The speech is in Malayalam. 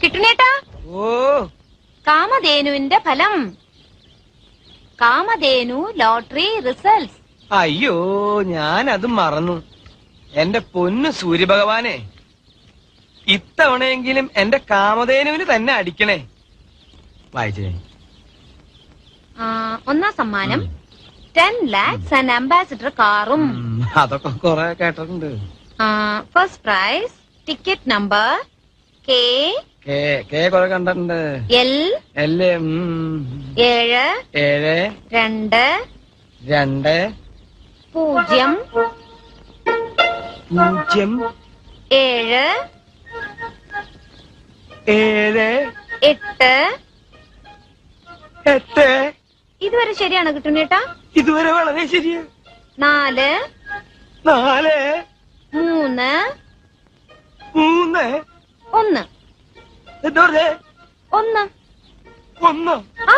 കിട്ടുന്നേട്ടാ. ഓ, കാമധേനുവിന്റെ ഫലം. Kamadhenu lottery results. അയ്യോ, ഞാനത് മറന്നു. എന്റെ പൊന്നു സൂര്യഭഗവാനെ, ഇത്തവണയെങ്കിലും എന്റെ കാമധേനുവിന് തന്നെ അടിക്കണേ. വായിച്ചേ. ഒന്നാം സമ്മാനം 10 lakhs ആൻഡ് അംബാസിഡർ കാറും. അതൊക്കെ കൊറേ കേട്ടിട്ടുണ്ട്. ഫസ്റ്റ് പ്രൈസ് ടിക്കറ്റ് നമ്പർ കൊറേ കണ്ടിട്ടുണ്ട്. L 7 2 2 0 0 7 7 8. 8. ഇതുവരെ ശരിയാണ് കിട്ടുന്നേട്ടാ. ഇതുവരെ വളരെ ശരിയാ. 4 3 3 1. എന്താ പറഞ്ഞേ? 1. 1. ആ